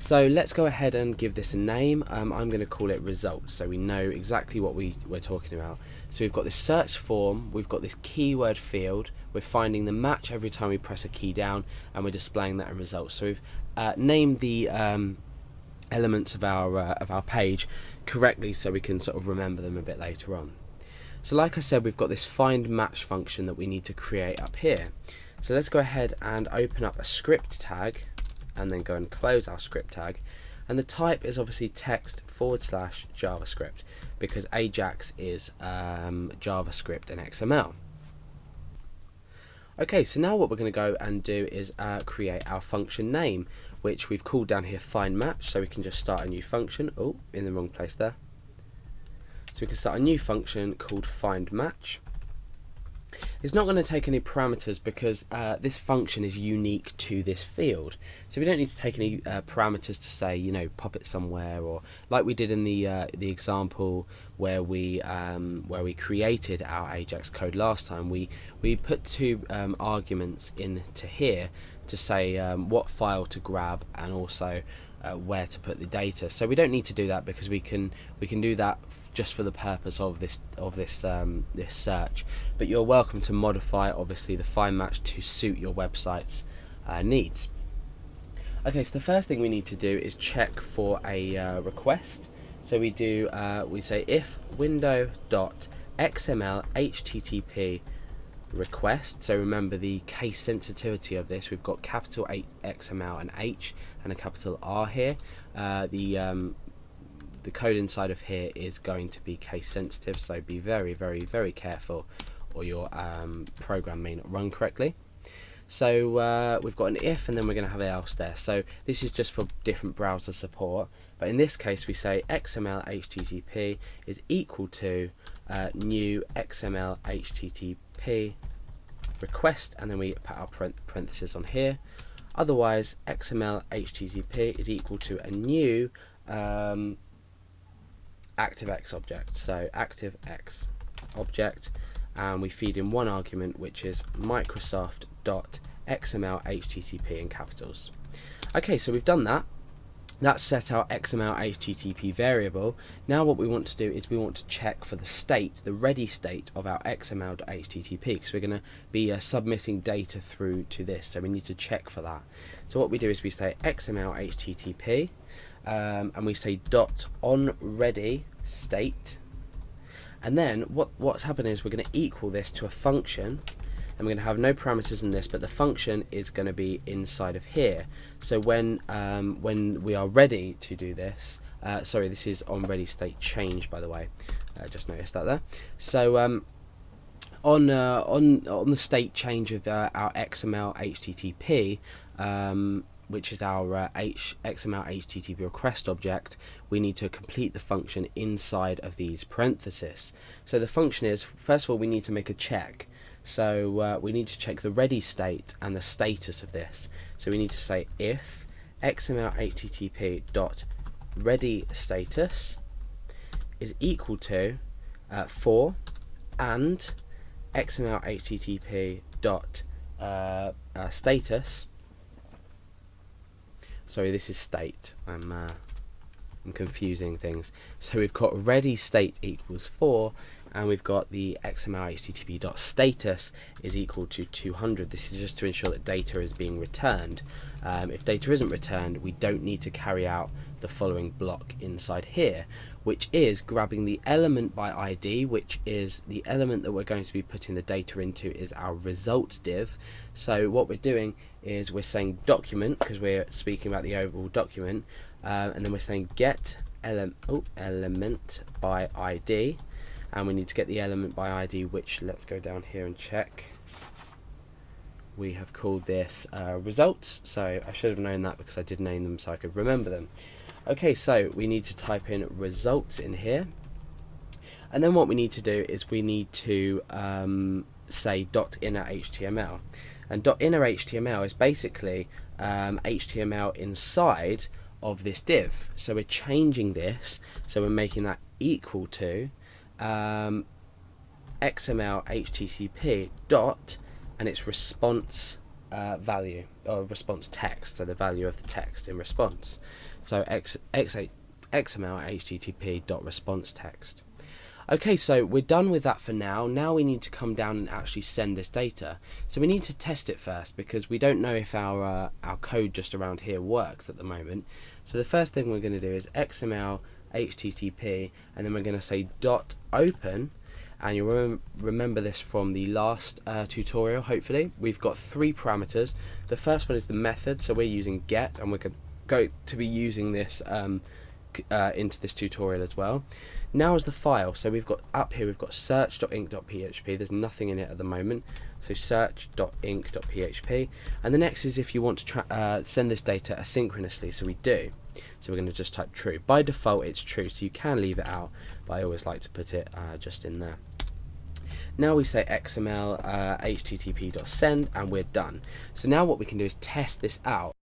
So let's go ahead and give this a name. I'm going to call it results, so we know exactly what we're talking about. So we've got this search form, we've got this keyword field, we're finding the match every time we press a key down, and we're displaying that in results. So we've named the elements of our page correctly, so we can sort of remember them a bit later on. So like I said, we've got this find match function that we need to create up here. So let's go ahead and open up a script tag, and then go and close our script tag, and the type is obviously text/JavaScript because Ajax is JavaScript and XML. Okay, so now what we're going to go and do is create our function name, which we've called down here find match, so we can just start a new function. Oh, in the wrong place there. So we can start a new function called find match. It's not going to take any parameters because this function is unique to this field, so we don't need to take any parameters to say, you know, pop it somewhere, or like we did in the example where we created our Ajax code last time. We put two arguments into here to say what file to grab and also where to put the data. So we don't need to do that because we can do that just for the purpose of this search. But you're welcome to modify obviously the find match to suit your website's needs. Okay, so the first thing we need to do is check for a request. So we say if window.xml http request. So remember the case sensitivity of this. We've got capital XML and H and a capital R here. The code inside of here is going to be case sensitive, so be very, very, very careful, or your program may not run correctly. So we've got an if, and then we're going to have an else there. So this is just for different browser support, but in this case we say XML HTTP is equal to new XML HTTP request, and then we put our parentheses on here. Otherwise, XML HTTP is equal to a new ActiveX object. So ActiveX object, and we feed in one argument, which is Microsoft.xml HTTP in capitals. Okay, so we've done that. That's set our XML HTTP variable. Now what we want to do is we want to check for the state, the ready state of our XML.http, because we're going to be submitting data through to this, so we need to check for that. So what we do is we say XML HTTP, and we say .onReady state, and then what's happening is we're going to equal this to a function, and we're going to have no parameters in this, but the function is going to be inside of here. So when we are ready to do this, sorry, this is on ready state change, by the way. Just noticed that there. So on the state change of our XML HTTP, which is our XML HTTP request object, we need to complete the function inside of these parentheses. So the function is, first of all, we need to make a check. So we need to check the ready state and the status of this. So we need to say if XML HTTP dot ready status is equal to for and XML HTTP dot status. Sorry, this is state. I'm confusing things. So we've got ready state equals 4, and we've got the XML HTTP dot status is equal to 200. This is just to ensure that data is being returned. If data isn't returned, we don't need to carry out the following block inside here, which is grabbing the element by ID, which is the element that we're going to be putting the data into is our results div. So what we're doing is we're saying document, because we're speaking about the overall document, and then we're saying get element by ID, and we need to get the element by ID, which, let's go down here and check. We have called this results, so I should have known that because I did name them so I could remember them. Okay, so we need to type in results in here, and then what we need to do is we need to say .inner HTML, and .inner HTML is basically HTML inside of this div. So we're changing this, so we're making that equal to XML HTTP dot and its response value. response text, so the value of the text in response. So XML HTTP.response text. Okay, so we're done with that for now. Now we need to come down and actually send this data. So we need to test it first because we don't know if our code just around here works at the moment. So the first thing we're going to do is XML HTTP, and then we're going to say .open, and you'll remember this from the last tutorial. Hopefully we've got 3 parameters. The first one is the method, so we're using get, and we're going to be using this into this tutorial as well. Now is the file, so we've got up here, we've got search.inc.php. there's nothing in it at the moment, so search.inc.php, and the next is if you want to send this data asynchronously, so we do. So we're going to just type true. By default it's true, so you can leave it out, but I always like to put it just in there. Now we say XML HTTP.send, and we're done. So now what we can do is test this out.